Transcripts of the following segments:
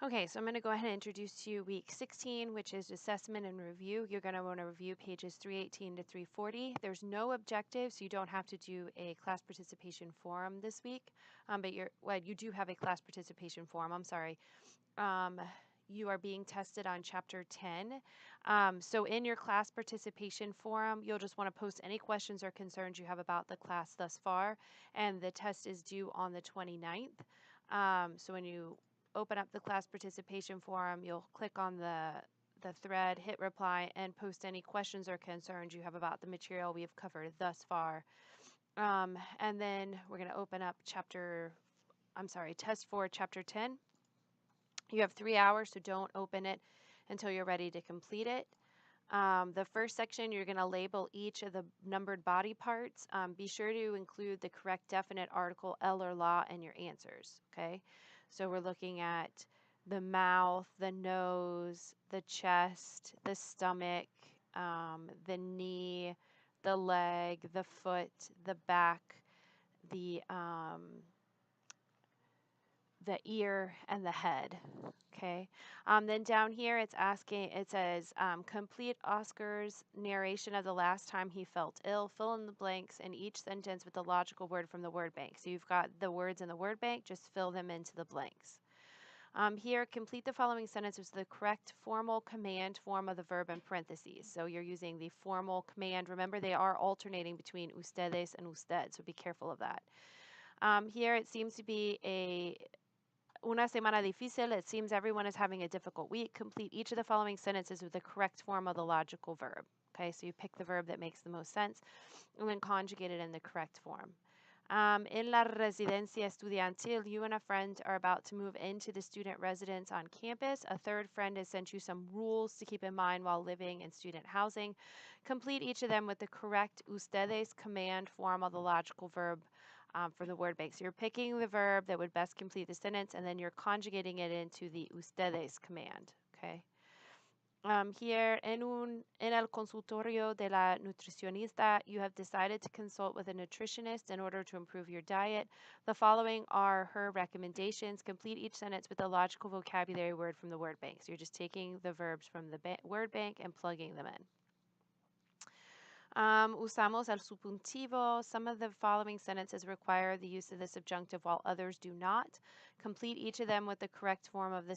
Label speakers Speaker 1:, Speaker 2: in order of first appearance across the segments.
Speaker 1: Okay, so I'm going to go ahead and introduce to you week 16, which is assessment and review. You're going to want to review pages 318 to 340. There's no objectives, so you don't have to do a class participation forum this week, but you do have a class participation forum, I'm sorry. You are being tested on chapter 10. So in your class participation forum, you'll just want to post any questions or concerns you have about the class thus far, and the test is due on the 29th. So when you open up the class participation forum, you'll click on the thread, hit reply, and post any questions or concerns you have about the material we have covered thus far. And then we're going to open up test for chapter 10. You have 3 hours, so don't open it until you're ready to complete it. The first section, you're going to label each of the numbered body parts. Be sure to include the correct definite article, el or la, in your answers, okay? So we're looking at the mouth, the nose, the chest, the stomach, the knee, the leg, the foot, the back, the ear, and the head. Okay. Then down here it says, complete Oscar's narration of the last time he felt ill. Fill in the blanks in each sentence with a logical word from the word bank. So you've got the words in the word bank, just fill them into the blanks. Here, complete the following sentence with the correct formal command form of the verb in parentheses. So you're using the formal command. Remember, they are alternating between ustedes and usted, so be careful of that. Here it seems to be una semana difícil. It seems everyone is having a difficult week. Complete each of the following sentences with the correct form of the logical verb. Okay, so you pick the verb that makes the most sense and then conjugate it in the correct form. In la residencia estudiantil, you and a friend are about to move into the student residence on campus. A third friend has sent you some rules to keep in mind while living in student housing. Complete each of them with the correct ustedes command form of the logical verb from the word bank. So you're picking the verb that would best complete the sentence, and then you're conjugating it into the ustedes command. Okay. Here en el consultorio de la nutricionista, you have decided to consult with a nutritionist in order to improve your diet. The following are her recommendations. Complete each sentence with a logical vocabulary word from the word bank. So you're just taking the verbs from the word bank and plugging them in. Usamos el subjuntivo. Some of the following sentences require the use of the subjunctive while others do not. Complete each of them with the correct form of the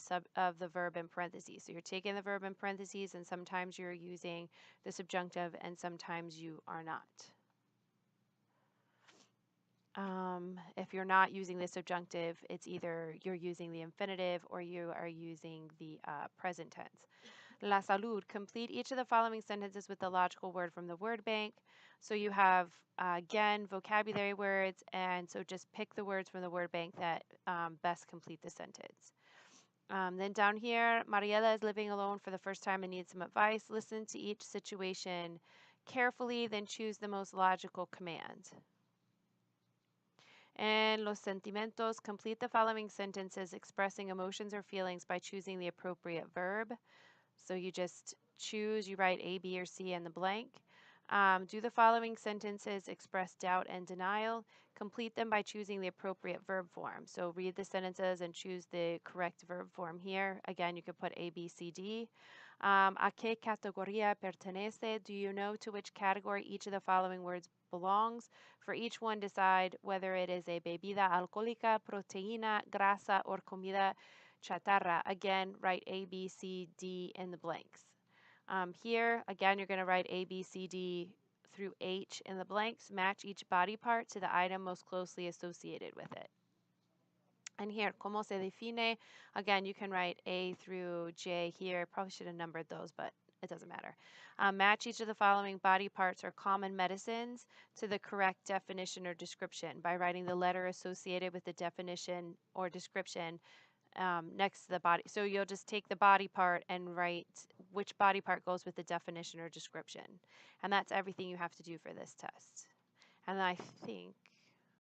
Speaker 1: verb in parentheses. So you're taking the verb in parentheses, and sometimes you're using the subjunctive and sometimes you are not. If you're not using the subjunctive, it's either you're using the infinitive or you are using the present tense. La salud. Complete each of the following sentences with the logical word from the word bank. So you have, again, vocabulary words, and so just pick the words from the word bank that best complete the sentence. Then down here, Mariela is living alone for the first time and needs some advice. Listen to each situation carefully, then choose the most logical command. And los sentimientos, complete the following sentences expressing emotions or feelings by choosing the appropriate verb. So you just choose, you write A, B, or C in the blank. Do the following sentences express doubt and denial. Complete them by choosing the appropriate verb form. So read the sentences and choose the correct verb form here. Again, you could put A, B, C, D. ¿A qué categoría pertenece? Do you know to which category each of the following words belongs? For each one, decide whether it is a bebida alcohólica, proteína, grasa, or comida chatarra. Again, write A, B, C, D in the blanks. Here, again, you're going to write A, B, C, D through H in the blanks. Match each body part to the item most closely associated with it. And here, ¿cómo se define? Again, you can write A through J here. Probably should have numbered those, but it doesn't matter. Match each of the following body parts or common medicines to the correct definition or description by writing the letter associated with the definition or description next to the body. So you'll just take the body part and write which body part goes with the definition or description. And that's everything you have to do for this test. And I think